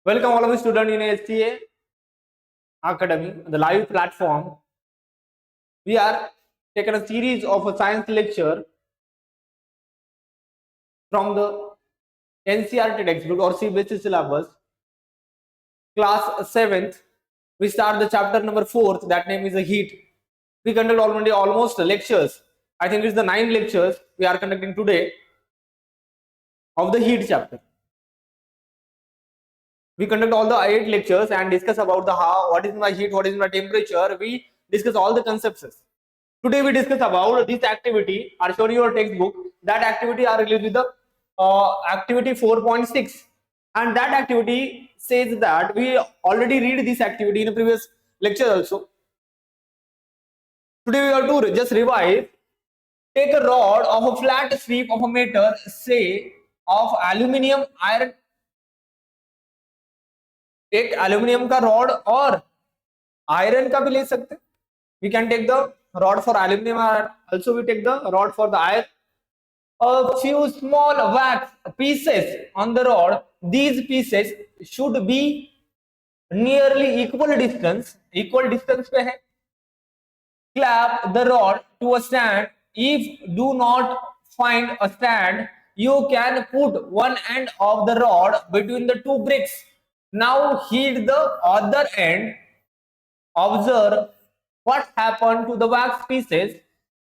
Welcome all of you students in HTA Academy, the live platform. We are taking a series of a science lecture from the NCERT textbook or CBSE syllabus, class 7th. We start the chapter number 4th, that name is the heat. We conduct already almost lectures. I think it's the 9 lectures we are conducting today of the heat chapter. We conduct all the 8 lectures and discuss about the how, what is my heat, what is my temperature. We discuss all the concepts. Today we discuss about this activity. I'll show you your textbook. That activity are related with the activity 4.6, and that activity says that we already read this activity in a previous lecture also. Today we have to just revise. Take a rod of a flat strip of a metal, say of aluminium, iron. एक aluminium का rod और iron का भी ले सकते हैं. We can take the rod for aluminum and also we take the rod for the iron. A few small wax pieces on the rod. These pieces should be nearly equal distance. Equal distance पे है. Clap the rod to a stand. If do not find a stand, you can put one end of the rod between the two bricks. Now heat the other end. Observe what happened to the wax pieces.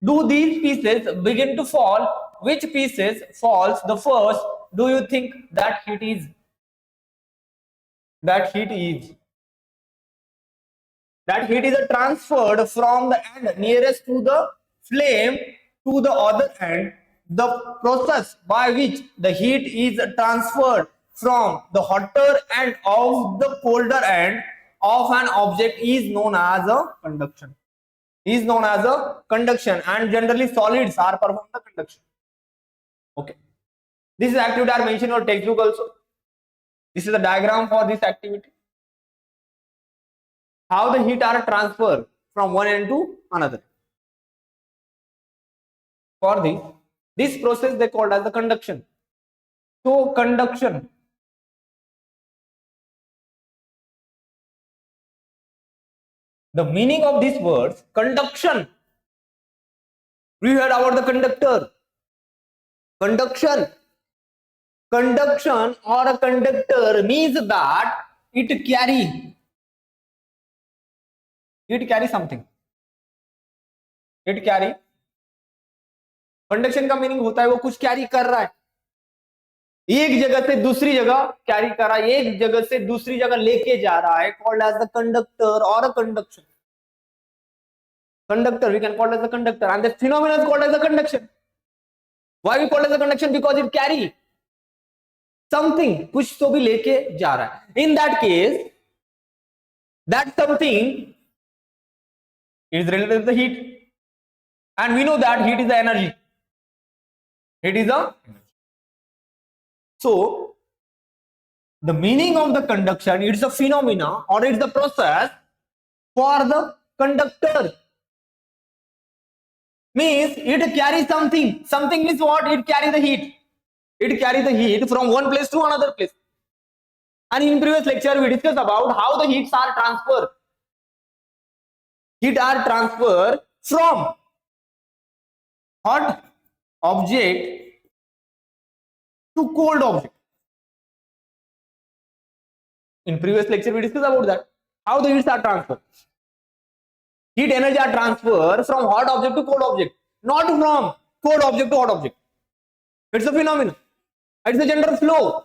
Do these pieces begin to fall? Which pieces falls the first? Do you think that heat is? That heat is transferred from the end nearest to the flame to the other end. The process by which the heat is transferred from the hotter end of the colder end of an object is known as a conduction. And generally solids are perform the conduction. Okay. This is activity are mentioned in your textbook also. This is the diagram for this activity. How the heat are transferred from one end to another. For this process they called as the conduction. So conduction. The meaning of these words, conduction. We heard about the conductor. Conduction or a conductor means that it carry something. It carry. Conduction का meaning होता है वो कुछ carry कर रहा है, एक जगह से दूसरी जगह कैरी कर रहा है, एक जगह से दूसरी जगह लेके जा रहा है, कॉल्ड एज द कंडक्टर और अ conduction. Conductor we can call as the conductor, and the phenomenon is called as the conduction. Why we call as the conduction? Because it carry something, कुछ तो भी लेके जा रहा है. In that case, that something is related to the heat, and we know that heat is the energy. So the meaning of the conduction, it's a phenomena or it's the process for the conductor. Means it carries something. Something means what? It carries the heat. It carries the heat from one place to another place. And in previous lecture we discussed about how the heats are transferred. Heat are transferred from hot object to cold object. In previous lecture we discussed about that. How the heats are transferred. Heat energy are transferred from hot object to cold object, not from cold object to hot object. It's a phenomenon. It's a general flow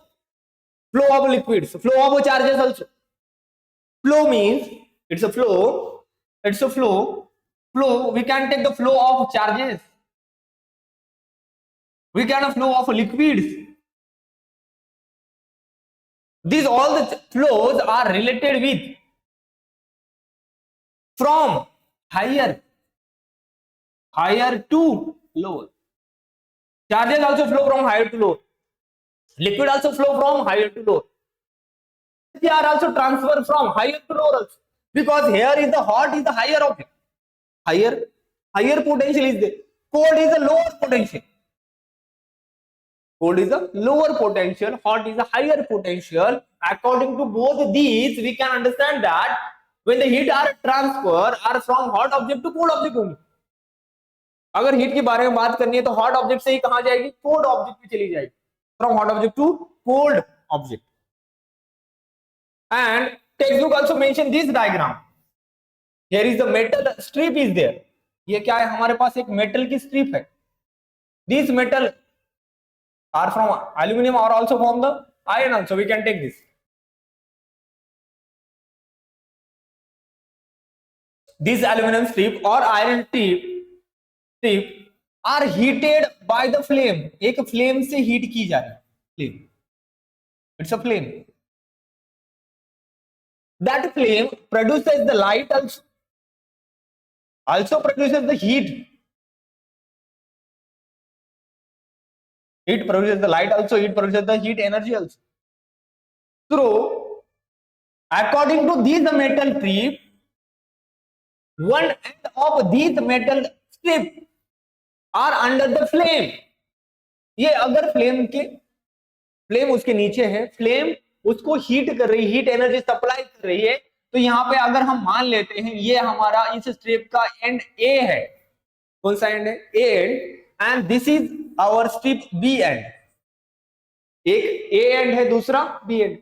of liquids, flow of charges also. Flow means it's a flow. We can take the flow of charges. We can have flow of liquids. These all the flows are related with from higher to lower. Charges also flow from higher to lower. Liquid also flow from higher to lower. They are also transferred from higher to lower also. Because here is the hot is the higher object. Higher potential is there. Cold is the lower potential. Cold is a lower potential, hot is a higher potential. According to both these, we can understand that when the heat are transfer are from hot object to cold object only. अगर heat के बारे में बात करनी है तो hot object से ही कहां जाएगी, कोल्ड ऑब्जेक्ट में चली जाएगी, from hot object to cold object. And text book also mention this diagram. Here is the metal strip is there. ये क्या है, हमारे पास एक मेटल की स्ट्रिप है. This metal are from aluminum or also from the iron also, we can take this. This aluminum strip or iron strip are heated by the flame. एक flame से heat की जा रही है. Flame, it's a flame. That flame produces the light also produces the heat. It produces the light also, it produces the heat energy also. So, according to these metal strip, one end of these metal strip are under the flame. ये अगर flame उसके नीचे है, flame उसको heat कर रही है, heat energy supply कर रही है, तो यहाँ पे अगर हम मान लेते हैं ये हमारा इस स्ट्रिप का एंड ए है. कौन सा एंड है, A and. And this is our strip B end. एक A end है, दूसरा B end.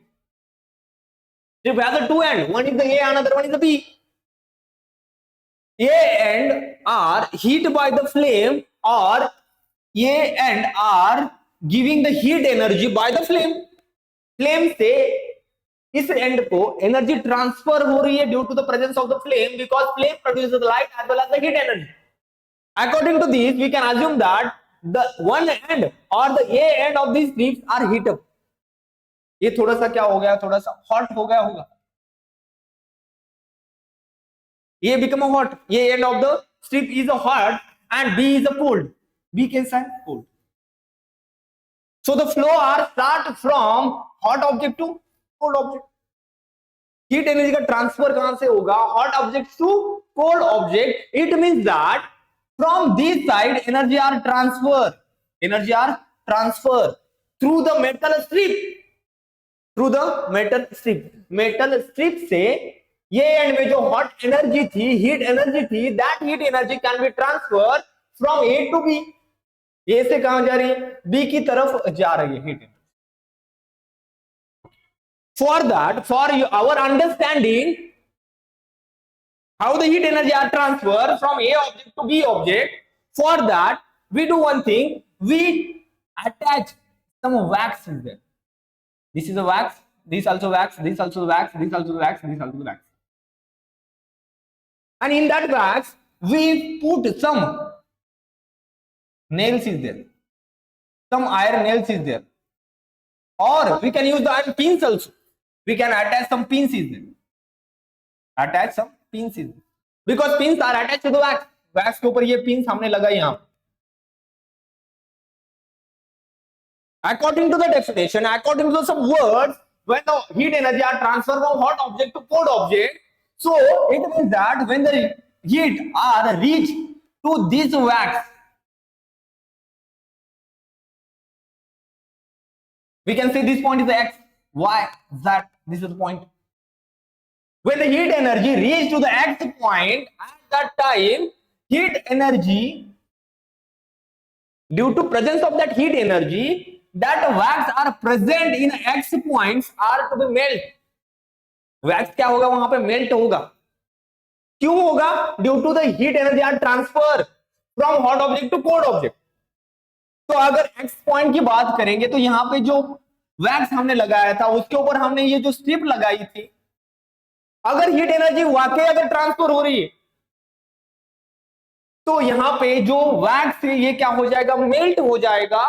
Strip has a two end. One is the A, another one is the B. A end are heat by the flame or A end are giving the heat energy by the flame. Flame से इस and को energy transfer हो रही है due to the presence of the flame, because flame produces the light as well as the heat energy. According to this, we can assume that the one end or the A end of these strips are heat up. ये थोड़ा सा क्या हो गया, थोड़ा सा hot हो गया होगा. ये become a hot. ये end of the strip is a hot and B is a cold. B कैसा है, cold. So the flow are start from hot object to cold object. Heat energy का transfer कहां से होगा, hot object to cold object. It means that from this side energy are transfer through the metal strip से ये end में जो hot energy थी, heat energy थी, that heat energy can be transfer from A to B. A से कहां जा रही है, बी की तरफ जा रही है heat energy. For that, for our understanding how the heat energy are transferred from A object to B object, for that we do one thing, we attach some wax in there. This is a wax, this also wax, this also wax, this also wax, this also wax. And in that wax we put some nails is there, some iron nails is there, or we can use the iron pins also. We can attach some pins is there, attach some pins is there, because pins are attached to the wax. wax के ऊपर ये pins हमने लगाई यहाँ. According to the definition, according to some words, when the heat energy are transferred from hot object to cold object, so it means that when the heat are reached to this wax, we can say this point is the X, Y, Z. This is the point. When the heat energy reaches to the X point, at that time, heat energy, due to presence of that heat energy, that wax are present in X points are to be melt. Wax क्या होगा, वहां पे melt होगा. क्यों होगा? Due to the heat energy are transfer from hot object to cold object. तो अगर X point की बात करेंगे तो यहाँ पे जो वैक्स हमने लगाया था उसके ऊपर हमने ये जो स्ट्रिप लगाई थी, अगर हीट एनर्जी वाकई अगर ट्रांसफर हो रही है तो यहाँ पे जो वैक्स है ये क्या हो जाएगा, मेल्ट हो जाएगा.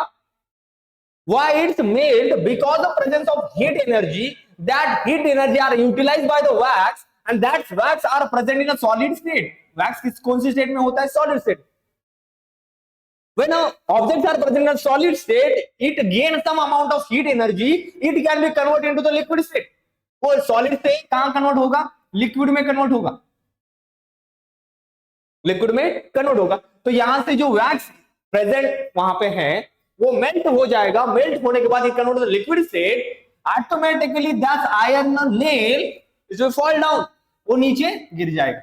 Why it's melt? Because of presence of heat energy. That heat energy are utilized by the wax and that wax are present in a solid state. Wax किस कौन सी स्टेट में होता है, solid state. When objects are present in a solid state, it gains some amount of heat energy. It can be converted into the liquid state. वो solid से कहां convert होगा, liquid में कन्वर्ट होगा, लिक्विड में कन्वर्ट होगा. तो यहां से जो वैक्स प्रेजेंट वहां पे है वो मेल्ट हो जाएगा, मेल्ट होने के बाद it convert to liquid state, automatically that iron nail it will fall down, वो नीचे गिर जाएगा.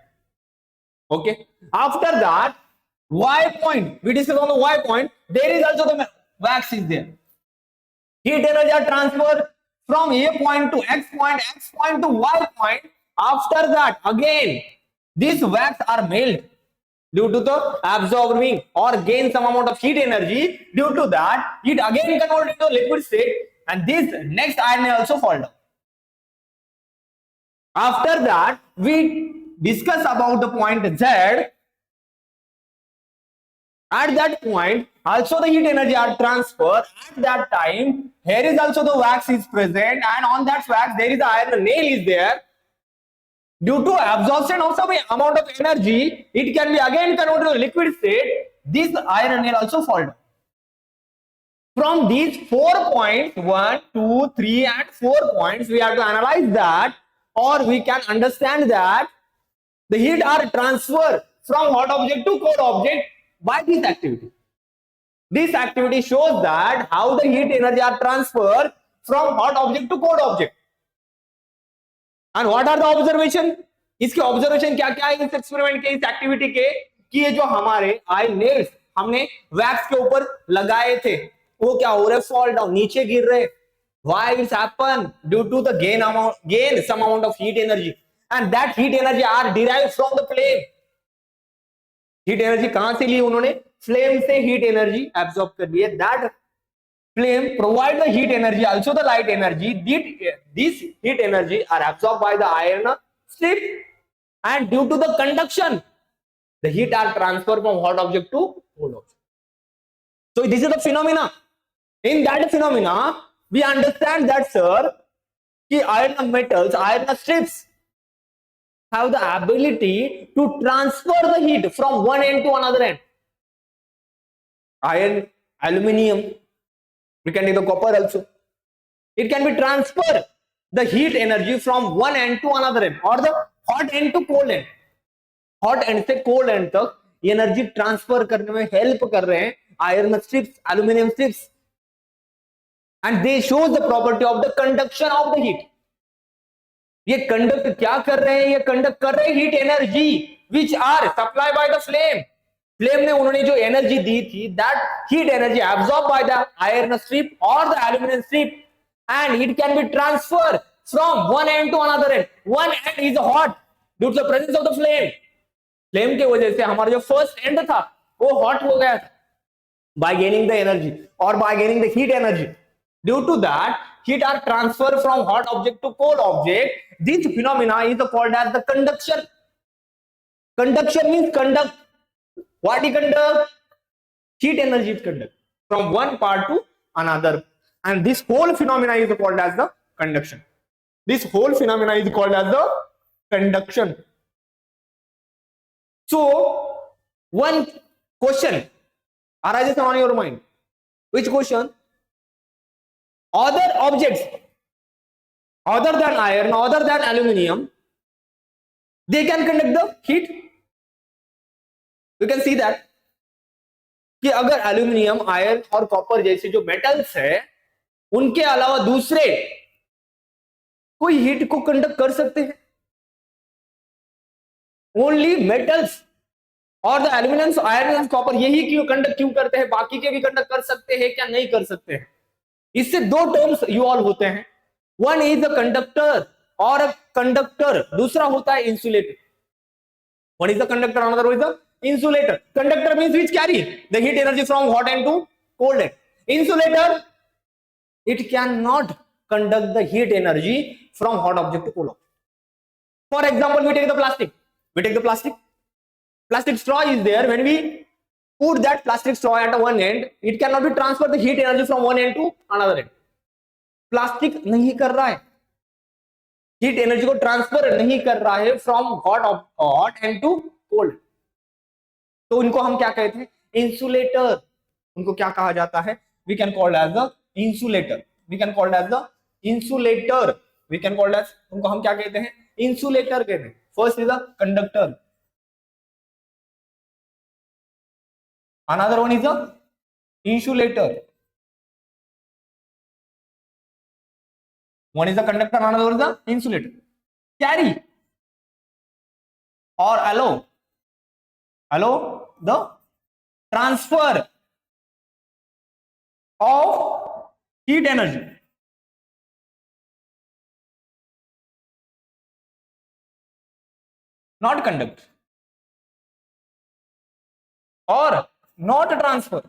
Okay. After that, Y point. We discuss on the Y point. There is also the wax is there. Heat energy are transferred from A point to X point to Y point. After that, again, these wax are melt due to the absorbing or gain some amount of heat energy. Due to that, it again converted into liquid state, and this next iron may also fall down. After that, we discuss about the point Z. At that point, also the heat energy are transferred. At that time, here is also the wax is present, and on that wax there is the iron nail is there. Due to absorption of some amount of energy, it can be again converted to liquid state. This iron nail also fall down. From these 4 points, 1, 2, 3, and 4 points, we have to analyze that, or we can understand that the heat are transferred from hot object to cold object by this activity. This activity shows that how the heat energy are transferred from hot object to cold object. And what are the observation? इसके observation क्या क्या है इस experiment के, इस activity के, कि ये जो हमारे आई नेल्स हमने वैक्स के ऊपर लगाए थे वो क्या हो रहे, फॉल डाउन, नीचे गिर रहे. Why it's happen? Due to the gain some amount of heat energy, and that heat energy are derived from the flame. Heat energy कहां से ली उन्होंने, फ्लेम से हीट एनर्जी एब्सॉर्ब कर ली है. That flame provide the heat energy, also the light energy. This heat energy are absorbed by the iron strip, and due to the conduction, the heat are transferred from hot object to cold object. So this is the phenomena. In that phenomena, we understand that, sir, कि iron metals, iron strips have the ability to transfer the heat from one end to another end. Iron, aluminium, we can take the copper also. It can be transfer the heat energy from one end to another end, or the hot end to cold end. Hot end से cold end तक energy transfer करने में help कर रहे हैं iron strips, aluminium strips, and they shows the property of the conduction of the heat. ये conduct क्या कर रहे हैं, ये कंडक्ट कर रहे हैं heat energy which are supply by the flame. Flame ने उन्होंने जो एनर्जी दी थी, that heat energy absorb by the iron strip और the aluminium strip, and it can be transfer from one end to another end. One end is hot due to the presence of the flame. Flame के वजह से हमारा जो first and था वो hot हो गया था बाय गेनिंग द एनर्जी और bye gaining the heat energy. Due to that, heat are transferred from hot object to cold object. This phenomena is called as the conduction. Conduction means conduct. What is conduct? Heat energy is conduct from one part to another, and this whole phenomena is called as the conduction. This whole phenomena is called as the conduction. So, one question arises on your mind. Which question? Other objects other than iron, other than aluminium, they can conduct the heat. We can see that कि अगर aluminium, iron और copper जैसे जो metals है उनके अलावा दूसरे कोई हीट को कंडक्ट कर सकते हैं. ओनली मेटल्स और द एल्यूमिनियम, आयरन और कॉपर यही क्यों कंडक्ट क्यों करते हैं, बाकी के भी कंडक्ट कर सकते हैं क्या, नहीं कर सकते हैं. इससे दो टर्म्स इवॉल्व होते हैं. वन इज अ कंडक्टर और अ कंडक्टर, दूसरा होता है insulator. One is the conductor, another is the insulator. Conductor means which carry the heat energy from hot end to cold end. Insulator, it cannot conduct the heat energy from hot object to cold object. For example, we take the plastic. Plastic straw is there. When we put that plastic straw at one end, it cannot be transfer the heat energy from one end to another end. Plastic नहीं कर रहा है, heat energy को transfer नहीं कर रहा है from hot end to cold. तो उनको हम क्या कहते हैं, इंसुलेटर. उनको क्या कहा जाता है, we can called as the insulator. उनको हम क्या कहते हैं, इंसुलेटर कहते हैं. First is the conductor, another one is the insulator. One is the conductor, another is the insulator. Carry or allow the transfer of heat energy. Not conduct or not transfer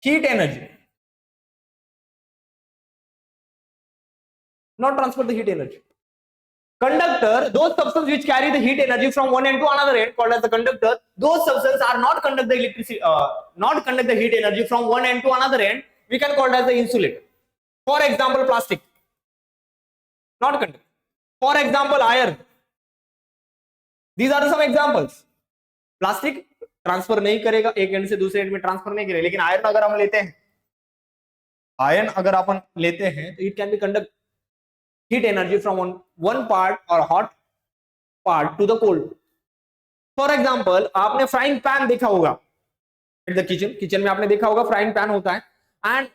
heat energy. Not transfer the heat energy. Conductor, those substances which carry the heat energy from one end to another end, called as the conductor, those substances are not conduct the electricity, not conduct the heat energy from one end to another end. We can call it as the insulator. For example, plastic, not conduct. For example, iron. These are some examples. Plastic transfer नहीं करेगा, एक and से दूसरे and में transfer नहीं करेगा, लेकिन iron अगर हम लेते हैं, आयरन अगर अपन लेते हैं तो it can B conduct heat energy from one part or hot part to the cold. For example, आपने फ्राइंग पैन देखा होगा एट द किचन में आपने देखा होगा फ्राइंग पैन होता है, and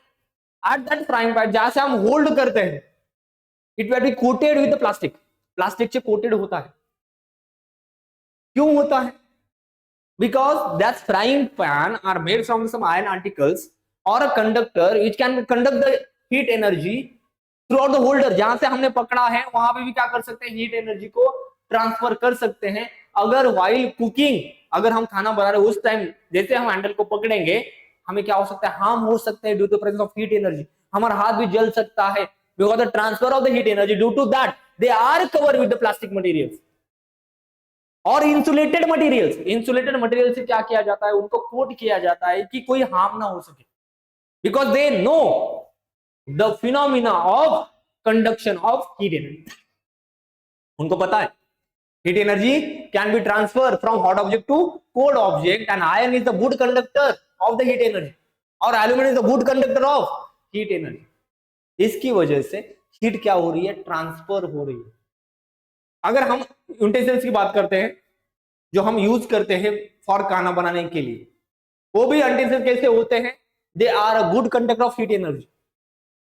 at that frying pan जहां से हम होल्ड करते हैं, it will be coated with the plastic. Plastic से कोटेड होता है. क्यों होता है? Because that frying pan are made from some iron articles or a conductor which can conduct the heat energy throughout the holder. जहां से हमने पकड़ा है वहां पे भी क्या कर सकते हैं, हीट एनर्जी को ट्रांसफर कर सकते हैं. अगर while कुकिंग, अगर हम खाना बना रहे उस टाइम जैसे हम हैंडल को पकड़ेंगे, हमें क्या हो सकता है, हार्म हो सकते हैं due to presence of heat energy. हमारा हाथ भी जल सकता है because the transfer of the heat energy. Due to that they are covered with the plastic materials और इंसुलेटेड मटेरियल्स. इंसुलेटेड मटेरियल से क्या किया जाता है, उनको कोट किया जाता है कि कोई हार्म ना हो सके, because they know the phenomena of conduction of heat energy. उनको पता है heat energy can be transfer from hot object to cold object, and iron is the good conductor of the heat energy और aluminium is the good conductor of heat energy. इसकी वजह से heat क्या हो रही है, ट्रांसफर हो रही है. अगर हम यूटेंसिल्स की बात करते हैं जो हम यूज करते हैं फॉर खाना बनाने के लिए, वो भी यूटेंसिल्स कैसे होते हैं, they are a good conductor of heat energy.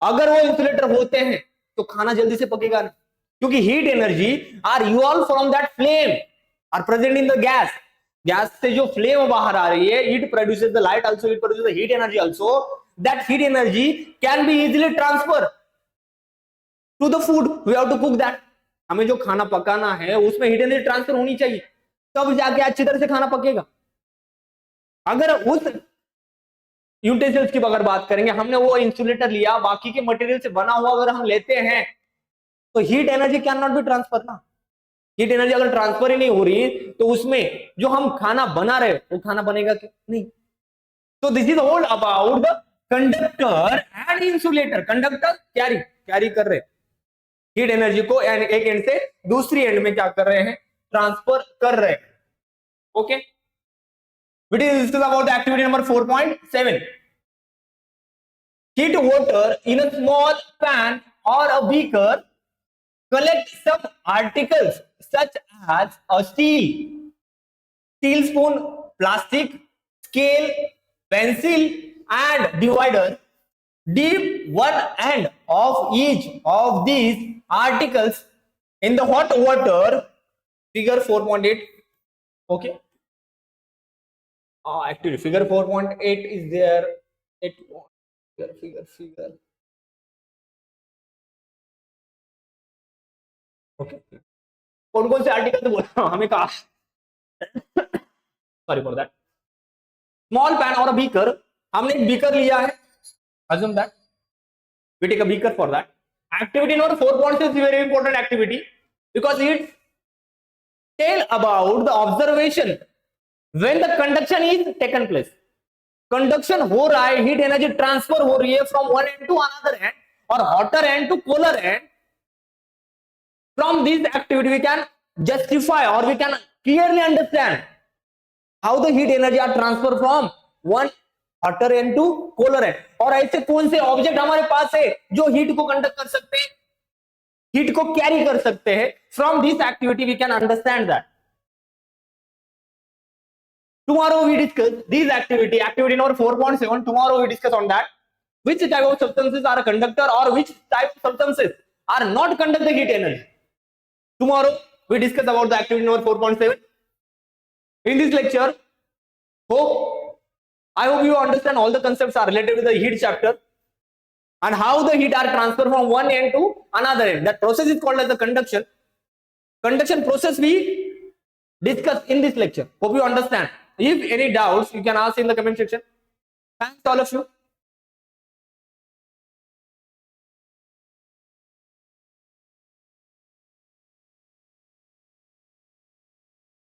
अगर वो इंसुलेटर होते हैं तो खाना जल्दी से पकेगा नहीं, क्योंकि heat energy are fuel from that flame are present in the gas. Gas से जो फ्लेम बाहर आ रही है, it produces the light also, it produces the heat energy also. That heat energy can be easily transfer to the food. We have to cook that. हमें जो खाना पकाना है उसमें हीट एनर्जी ट्रांसफर होनी चाहिए, तब जाके अच्छी तरह से खाना पकेगा. अगर उस यूटेंसिल्स की अगर बात करेंगे, हमने वो इंसुलेटर लिया, बाकी के मटेरियल से बना हुआ अगर हम लेते हैं, तो heat energy can not be transfer ना. हीट एनर्जी अगर ट्रांसफर ही नहीं हो रही तो उसमें जो हम खाना बना रहे वो खाना बनेगा क्या, नहीं. तो this is all about the conductor and insulator. Conductor carry कर रहे हीट एनर्जी को एक एंड से दूसरी एंड में क्या कर रहे हैं, ट्रांसफर कर रहे हैं. Okay, we will discuss about the activity number 4.7. Heat water in a small pan or a beaker. Collect some articles such as a steel spoon, plastic, scale, pencil, and divider. Dip one end of each of these articles in the hot water. Figure 4.8. Okay. Actually, figure 4.8 is there. Figure. Okay. कौन से article तो बोल रहा हूं, हमें कहा sorry for that. Small pan और beaker. हमने एक बीकर लिया है. assume that we take a beaker for that. Activity number 4.6 is very important activity because it tell about the observation when the conduction is taken place. Conduction हो रहा है, heat energy transfer हो रही है from one end to another end और hotter end to colder end. From this activity we can justify और we can clearly understand how the heat energy are transfer from one hotter end to colder end. और ऐसे कौन से object हमारे पास है जो heat को कंडक्ट कर सकते हैं, हीट को कैरी कर सकते हैं. From this activity we can understand that. Tomorrow we discuss this activity number 4.7. Tomorrow we discuss on that. which type of substances are a conductor or which type of substances are not conduct the heat energy. Tomorrow we discuss about the activity number 4.7. In this lecture, I hope you understand all the concepts are related to the heat chapter and how the heat are transferred from one end to another end. That process is called as the conduction. Conduction process we discuss in this lecture. Hope you understand. If any doubts, you can ask in the comment section. Thanks all of you.